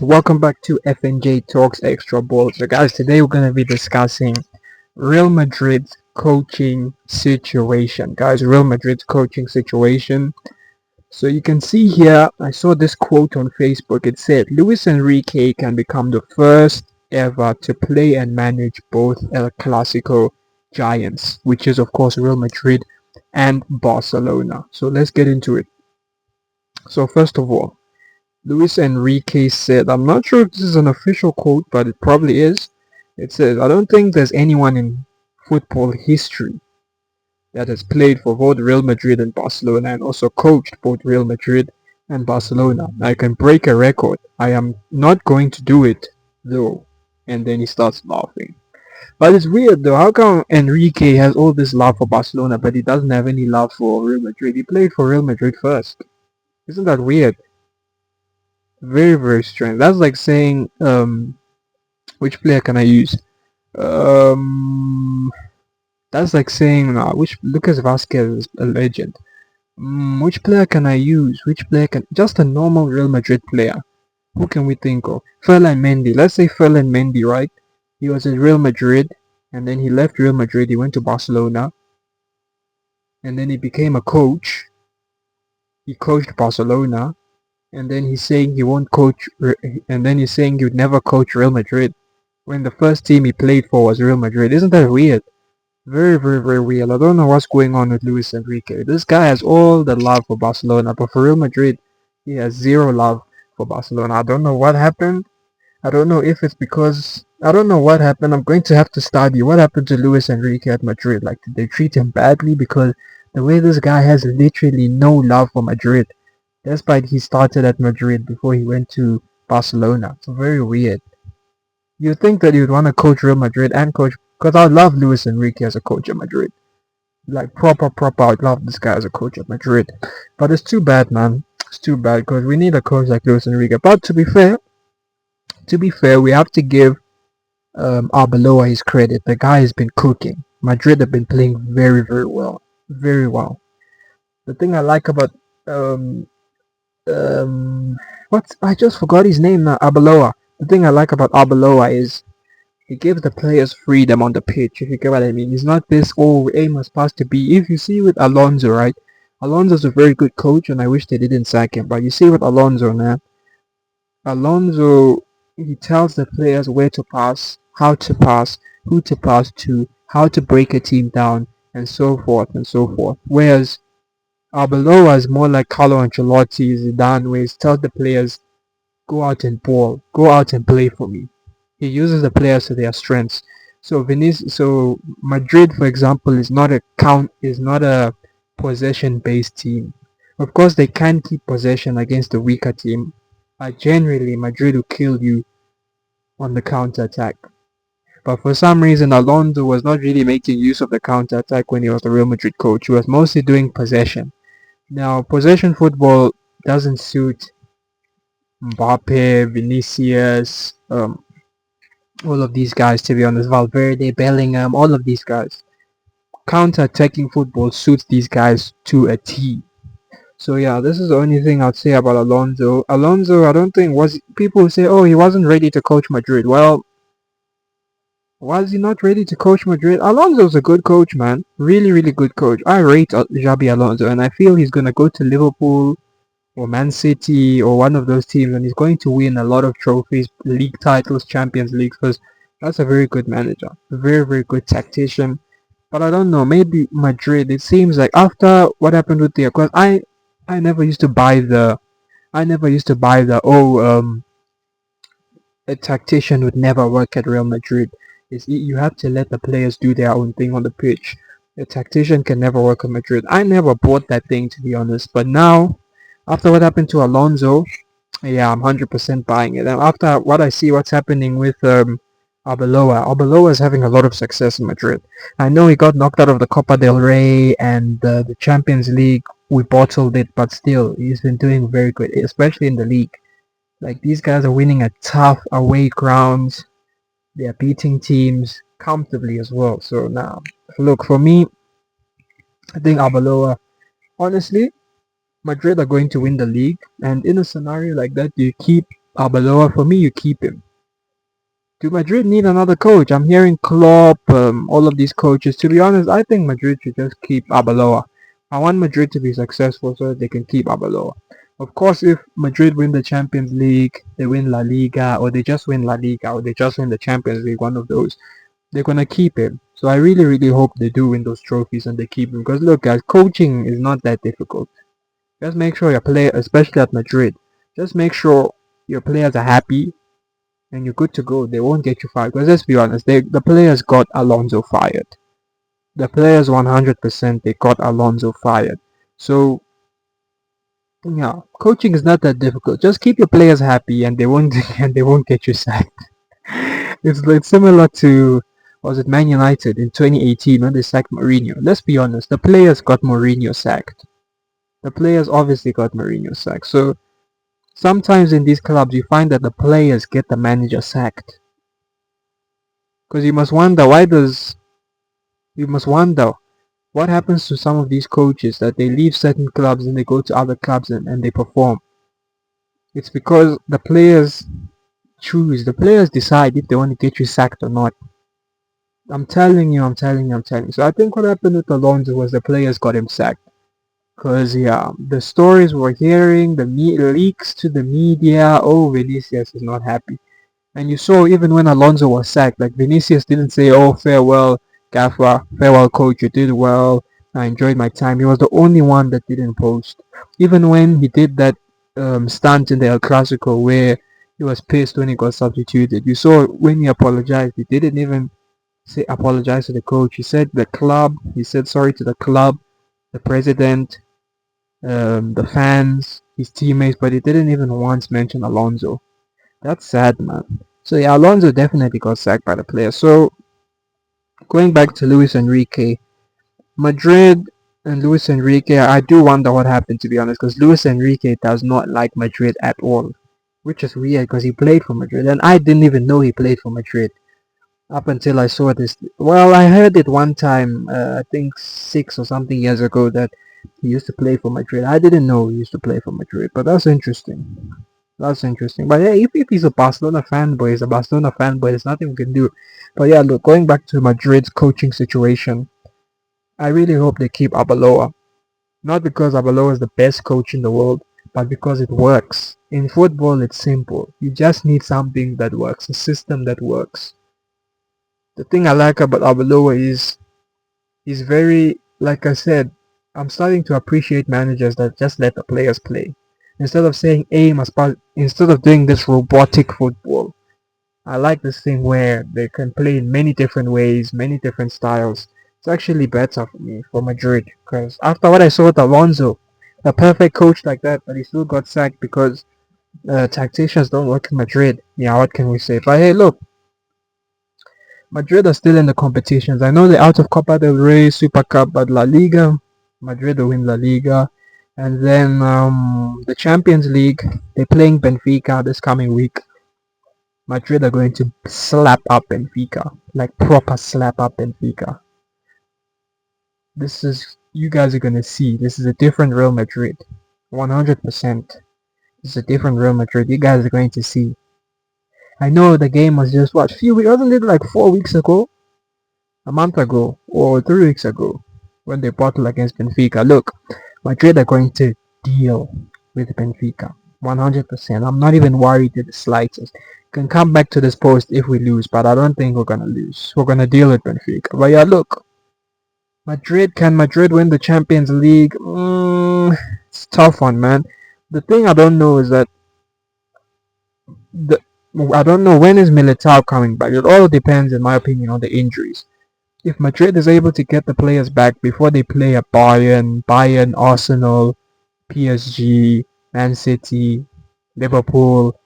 Welcome back to FNJ Talks Extra Ball. So, guys, today we're going to be discussing Real Madrid's coaching situation. Guys, Real Madrid's coaching situation. So, you can see here, I saw this quote on Facebook. It said, Luis Enrique can become the first ever to play and manage both El Clasico giants, which is, of course, Real Madrid and Barcelona. So, let's get into it. So, first of all, Luis Enrique said, I'm not sure if this is an official quote, but it probably is. It says, I don't think there's anyone in football history that has played for both Real Madrid and Barcelona and also coached both Real Madrid and Barcelona. I can break a record. I am not going to do it, though. And then he starts laughing. But it's weird, though. How come Enrique has all this love for Barcelona, but he doesn't have any love for Real Madrid? He played for Real Madrid first. Isn't that weird? Very, very strange. That's like saying, which player can I use? Um, that's like saying, which Lucas Vasquez is a legend. Which player can I use? Which player can just a normal Real Madrid player? Who can we think of? Ferland Mendy. Let's say Ferland Mendy, right? He was at Real Madrid, and then he left Real Madrid. He went to Barcelona, and then he became a coach. He coached Barcelona, and then he's saying he won't coach, and then he's saying he would never coach Real Madrid when the first team he played for was Real Madrid. Isn't that weird? Very, very, very weird. I don't know what's going on with Luis Enrique. This guy has all the love for Barcelona, but for Real Madrid, he has zero love for Barcelona. I don't know what happened. I don't know if it's because I don't know what happened. I'm going to have to study what happened to Luis Enrique at Madrid. Like, did they treat him badly? Because the way this guy has literally no love for Madrid, despite he started at Madrid before he went to Barcelona. It's very weird. You'd think that you'd want to coach Real Madrid and coach, because I love Luis Enrique as a coach at Madrid. Like, proper, I'd love this guy as a coach at Madrid. But it's too bad, man. It's too bad because we need a coach like Luis Enrique. But to be fair, we have to give Arbeloa his credit. The guy has been cooking. Madrid have been playing very, very well. Very well. The thing I like about what I just forgot his name now, Arbeloa. The thing I like about Arbeloa is he gives the players freedom on the pitch, if you get what I mean. He's not this, oh, A must pass to B. If you see with Alonso, right? Alonso's a very good coach, and I wish they didn't sack him. But you see with Alonso, man. Alonso, he tells the players where to pass, who to pass to, how to break a team down, and so forth and so forth. Whereas Arbeloa is more like Carlo Ancelotti, Zidane, where he tells the players, go out and ball, go out and play for me. He uses the players to their strengths. So Madrid, for example, is not a possession-based team. Of course, they can keep possession against a weaker team, but generally Madrid will kill you on the counter-attack. But for some reason, Alonso was not really making use of the counter-attack when he was the Real Madrid coach. He was mostly doing possession. Now, possession football doesn't suit Mbappe, Vinicius, all of these guys, to be honest, Valverde, Bellingham, all of these guys. Counter-attacking football suits these guys to a T. So yeah, this is the only thing I'd say about Alonso. Alonso, I don't think people say, oh, he wasn't ready to coach Madrid. Well, was he not ready to coach Madrid? Alonso's a good coach, man. Really, really good coach. I rate Xabi Alonso, and I feel he's gonna go to Liverpool or Man City or one of those teams, and he's going to win a lot of trophies, league titles, Champions League, because that's a very good manager, a very, very good tactician. But I don't know, maybe Madrid. It seems like after what happened with the, because I never used to buy the a tactician would never work at Real Madrid. You have to let the players do their own thing on the pitch. A tactician can never work at Madrid. I never bought that thing, to be honest. But now, after what happened to Alonso, yeah, I'm 100% buying it. And after what I see, what's happening with Arbeloa is having a lot of success in Madrid. I know he got knocked out of the Copa del Rey and the Champions League. We bottled it, but still, he's been doing very good, especially in the league. Like, these guys are winning at tough away grounds. They are beating teams comfortably as well. So now, look, for me, I think Arbeloa, honestly, Madrid are going to win the league, and in a scenario like that, you keep Arbeloa, for me, you keep him. Do Madrid need another coach? I'm hearing Klopp, all of these coaches. To be honest, I think Madrid should just keep Arbeloa. I want Madrid to be successful so that they can keep Arbeloa. Of course, if Madrid win the Champions League, they win La Liga, or they just win La Liga, or they just win the Champions League, one of those, they're gonna keep him. So I really, really hope they do win those trophies and they keep him. Because look, guys, coaching is not that difficult. Just make sure your player, especially at Madrid, just make sure your players are happy and you're good to go. They won't get you fired. Because let's be honest, the players got Alonso fired. The players 100% they got Alonso fired. So yeah, coaching is not that difficult. Just keep your players happy and they won't and they won't get you sacked. It's similar to was it Man United in 2018 when they sacked Mourinho. Let's be honest, the players got Mourinho sacked. The players obviously got Mourinho sacked. So sometimes in these clubs you find that the players get the manager sacked. Because you must wonder what happens to some of these coaches that they leave certain clubs and they go to other clubs and they perform. It's because the players choose, the players decide if they want to get you sacked or not. I'm telling you, I'm telling you, I'm telling you. So I think what happened with Alonso was the players got him sacked. Because, yeah, the stories we're hearing, the leaks to the media, oh, Vinicius is not happy. And you saw even when Alonso was sacked, like Vinicius didn't say, "Oh, farewell, Gaffer, farewell, coach. You did well. I enjoyed my time." He was the only one that didn't post. Even when he did that stunt in the El Clasico where he was pissed when he got substituted, you saw when he apologized, he didn't even say apologize to the coach. He said the club. He said sorry to the club, the president, the fans, his teammates, but he didn't even once mention Alonso. That's sad, man. So yeah, Alonso definitely got sacked by the player. So going back to Luis Enrique, Madrid and Luis Enrique, I do wonder what happened to be honest, because Luis Enrique does not like Madrid at all, which is weird because he played for Madrid, and I didn't even know he played for Madrid up until I saw this. Well, I heard it one time, I think 6 or something years ago, that he used to play for Madrid. I didn't know he used to play for Madrid, but that's interesting. That's interesting. But yeah, if he's a Barcelona fanboy, he's a Barcelona fanboy. There's nothing we can do. But yeah, look, going back to Madrid's coaching situation, I really hope they keep Arbeloa. Not because Arbeloa is the best coach in the world, but because it works. In football, it's simple. You just need something that works, a system that works. The thing I like about Arbeloa is he's very, like I said, I'm starting to appreciate managers that just let the players play. Instead of saying aim as part, instead of doing this robotic football. I like this thing where they can play in many different ways, many different styles. It's actually better for me, for Madrid, because after what I saw with Alonso, a perfect coach like that, but he still got sacked because tacticians don't work in Madrid. Yeah, what can we say? But hey, look, Madrid are still in the competitions. I know they're out of Copa del Rey, Super Cup, but La Liga, Madrid will win La Liga. And then the Champions League, they're playing Benfica this coming week. Madrid are going to slap up Benfica, like proper slap up Benfica. This is, you guys are gonna see, this is a different Real Madrid, 100%. This is a different Real Madrid. You guys are going to see. I know the game was just what, few weeks, wasn't it like 4 weeks ago, a month ago, or 3 weeks ago, when they battled against Benfica. Look, Madrid are going to deal with Benfica. 100%. I'm not even worried to the slightest. Can come back to this post if we lose, but I don't think we're gonna lose. We're gonna deal with Benfica. But yeah, look, can Madrid win the Champions League? It's a tough one, man. The thing I don't know is that the I don't know when is Militao coming back. It all depends, in my opinion, on the injuries. If Madrid is able to get the players back before they play at Bayern, Arsenal, PSG, Man City, Liverpool,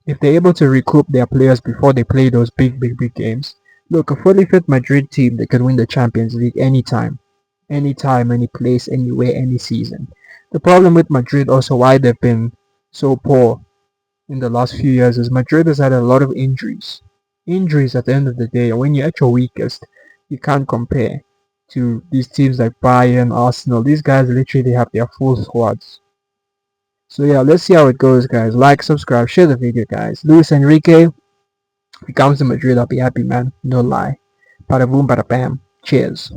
if they're able to recoup their players before they play those big games, look, a fully fit Madrid team, they can win the Champions League anytime. Anytime, any place, anywhere, any season. The problem with Madrid also why they've been so poor in the last few years is Madrid has had a lot of injuries. Injuries at the end of the day, when you're at your weakest, you can't compare to these teams like Bayern, Arsenal. These guys literally have their full squads. So yeah, let's see how it goes, guys. Like, subscribe, share the video, guys. Luis Enrique, if he comes to Madrid, I'll be happy, man. No lie. Bada boom, bada bam. Cheers.